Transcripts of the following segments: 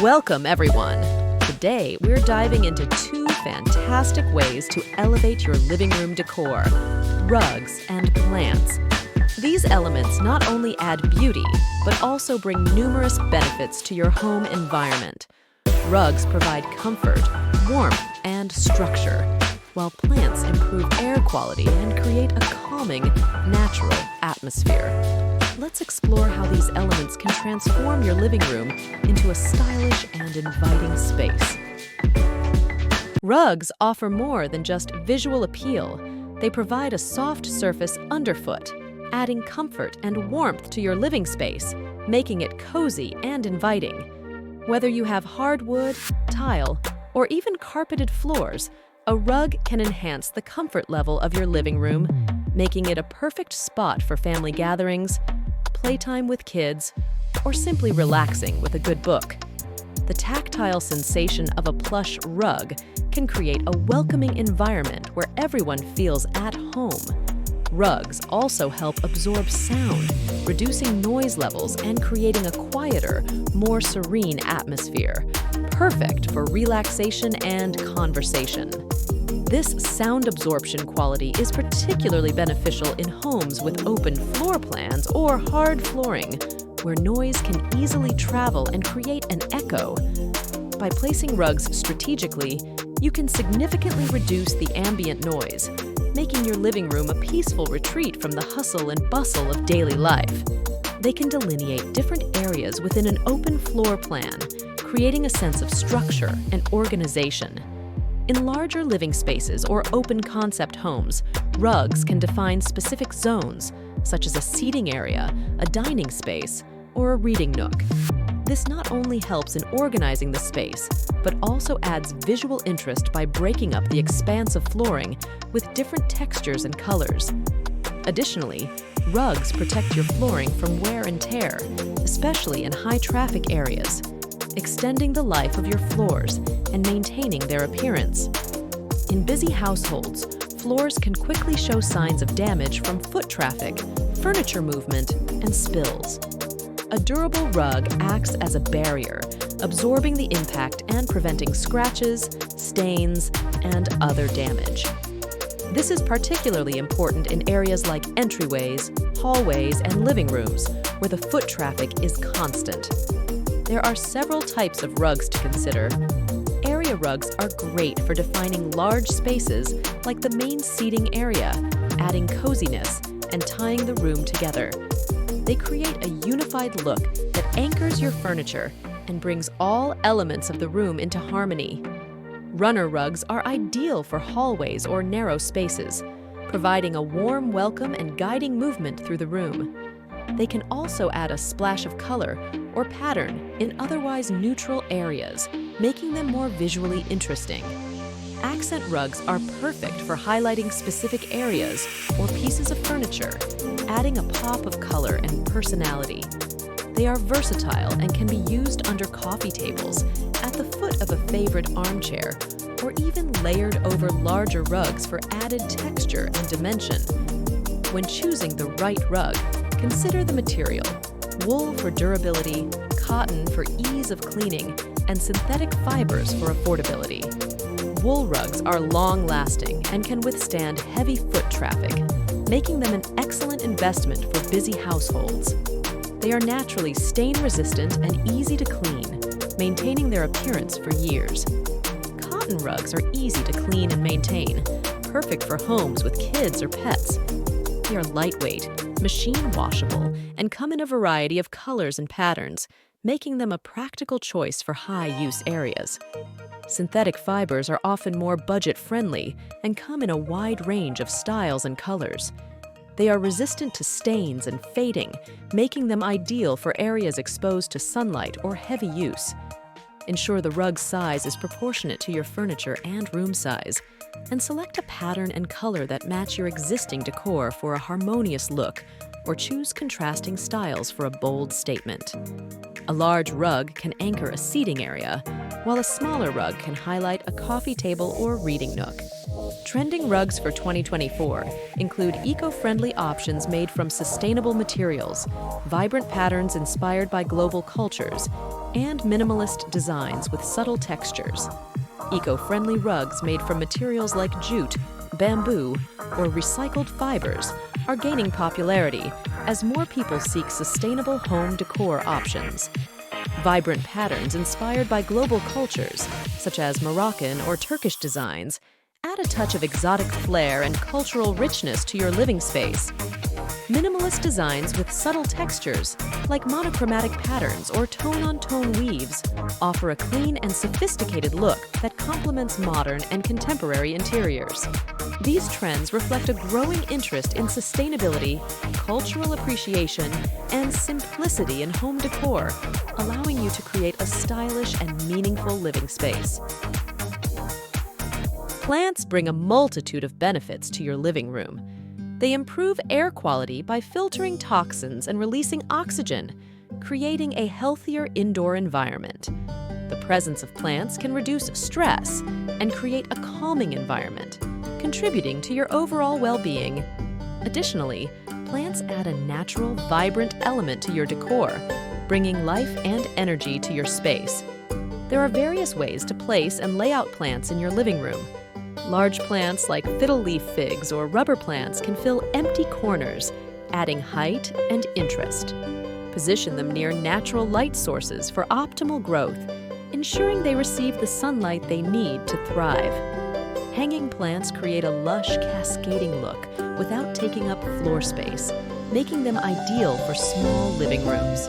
Welcome, everyone. Today, we're diving into two fantastic ways to elevate your living room decor: rugs and plants. These elements not only add beauty, but also bring numerous benefits to your home environment. Rugs provide comfort, warmth, and structure, while plants improve air quality and create a calming, natural atmosphere. Let's explore how these elements can transform your living room into a stylish and inviting space. Rugs offer more than just visual appeal. They provide a soft surface underfoot, adding comfort and warmth to your living space, making it cozy and inviting. Whether you have hardwood, tile, or even carpeted floors, a rug can enhance the comfort level of your living room, making it a perfect spot for family gatherings, playtime with kids, or simply relaxing with a good book. The tactile sensation of a plush rug can create a welcoming environment where everyone feels at home. Rugs also help absorb sound, reducing noise levels and creating a quieter, more serene atmosphere, perfect for relaxation and conversation. This sound absorption quality is particularly beneficial in homes with open floor plans or hard flooring, where noise can easily travel and create an echo. By placing rugs strategically, you can significantly reduce the ambient noise, making your living room a peaceful retreat from the hustle and bustle of daily life. They can delineate different areas within an open floor plan, creating a sense of structure and organization. In larger living spaces or open concept homes, rugs can define specific zones, such as a seating area, a dining space, or a reading nook. This not only helps in organizing the space, but also adds visual interest by breaking up the expanse of flooring with different textures and colors. Additionally, rugs protect your flooring from wear and tear, especially in high-traffic areas, extending the life of your floors and maintaining their appearance. In busy households, floors can quickly show signs of damage from foot traffic, furniture movement, and spills. A durable rug acts as a barrier, absorbing the impact and preventing scratches, stains, and other damage. This is particularly important in areas like entryways, hallways, and living rooms, where the foot traffic is constant. There are several types of rugs to consider. Area rugs are great for defining large spaces like the main seating area, adding coziness and tying the room together. They create a unified look that anchors your furniture and brings all elements of the room into harmony. Runner rugs are ideal for hallways or narrow spaces, providing a warm welcome and guiding movement through the room. They can also add a splash of color or pattern in otherwise neutral areas, making them more visually interesting. Accent rugs are perfect for highlighting specific areas or pieces of furniture, adding a pop of color and personality. They are versatile and can be used under coffee tables, at the foot of a favorite armchair, or even layered over larger rugs for added texture and dimension. When choosing the right rug, consider the material: wool for durability, cotton for ease of cleaning, and synthetic fibers for affordability. Wool rugs are long-lasting and can withstand heavy foot traffic, making them an excellent investment for busy households. They are naturally stain-resistant and easy to clean, maintaining their appearance for years. Cotton rugs are easy to clean and maintain, perfect for homes with kids or pets. They are lightweight, machine washable, and come in a variety of colors and patterns, making them a practical choice for high-use areas. Synthetic fibers are often more budget-friendly and come in a wide range of styles and colors. They are resistant to stains and fading, making them ideal for areas exposed to sunlight or heavy use. Ensure the rug size is proportionate to your furniture and room size, and select a pattern and color that match your existing decor for a harmonious look, or choose contrasting styles for a bold statement. A large rug can anchor a seating area, while a smaller rug can highlight a coffee table or reading nook. Trending rugs for 2024 include eco-friendly options made from sustainable materials, vibrant patterns inspired by global cultures, and minimalist designs with subtle textures. Eco-friendly rugs made from materials like jute, bamboo, or recycled fibers are gaining popularity as more people seek sustainable home decor options. Vibrant patterns inspired by global cultures, such as Moroccan or Turkish designs, add a touch of exotic flair and cultural richness to your living space. Minimalist designs with subtle textures, like monochromatic patterns or tone-on-tone weaves, offer a clean and sophisticated look that complements modern and contemporary interiors. These trends reflect a growing interest in sustainability, cultural appreciation, and simplicity in home decor, allowing you to create a stylish and meaningful living space. Plants bring a multitude of benefits to your living room. They improve air quality by filtering toxins and releasing oxygen, creating a healthier indoor environment. The presence of plants can reduce stress and create a calming environment, contributing to your overall well-being. Additionally, plants add a natural, vibrant element to your decor, bringing life and energy to your space. There are various ways to place and lay out plants in your living room. Large plants like fiddle leaf figs or rubber plants can fill empty corners, adding height and interest. Position them near natural light sources for optimal growth, ensuring they receive the sunlight they need to thrive. Hanging plants create a lush, cascading look without taking up floor space, making them ideal for small living rooms.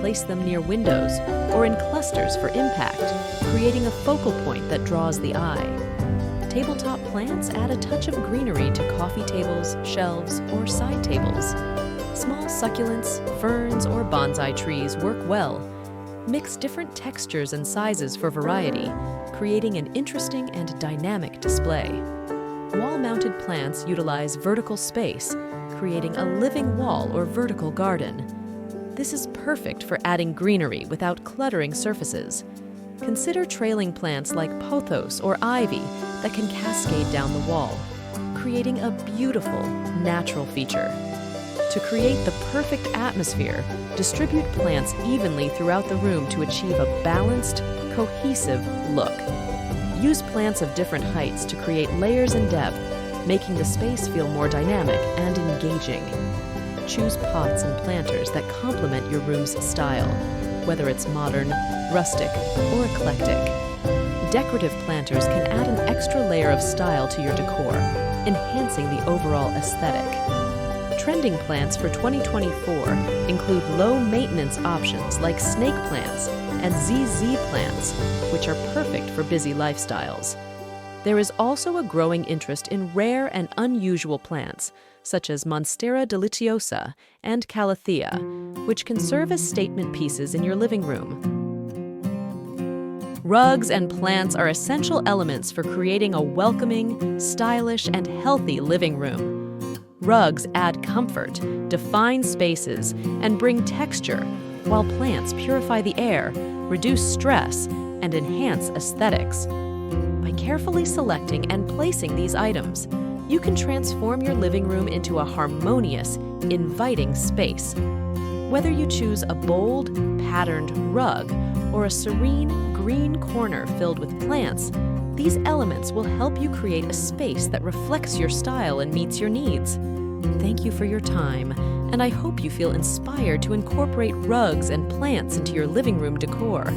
Place them near windows or in clusters for impact, creating a focal point that draws the eye. Tabletop plants add a touch of greenery to coffee tables, shelves, or side tables. Small succulents, ferns, or bonsai trees work well. Mix different textures and sizes for variety, creating an interesting and dynamic display. Wall-mounted plants utilize vertical space, creating a living wall or vertical garden. This is perfect for adding greenery without cluttering surfaces. Consider trailing plants like pothos or ivy that can cascade down the wall, creating a beautiful, natural feature. To create the perfect atmosphere, distribute plants evenly throughout the room to achieve a balanced, cohesive look. Use plants of different heights to create layers and depth, making the space feel more dynamic and engaging. Choose pots and planters that complement your room's style, whether it's modern, rustic, or eclectic. Decorative planters can add an extra layer of style to your decor, enhancing the overall aesthetic. Trending plants for 2024 include low-maintenance options like snake plants and ZZ plants, which are perfect for busy lifestyles. There is also a growing interest in rare and unusual plants, such as Monstera deliciosa and Calathea, which can serve as statement pieces in your living room. Rugs and plants are essential elements for creating a welcoming, stylish, and healthy living room. Rugs add comfort, define spaces, and bring texture, while plants purify the air, reduce stress, and enhance aesthetics. By carefully selecting and placing these items, you can transform your living room into a harmonious, inviting space. Whether you choose a bold, patterned rug or a serene, green corner filled with plants, these elements will help you create a space that reflects your style and meets your needs. Thank you for your time, and I hope you feel inspired to incorporate rugs and plants into your living room decor.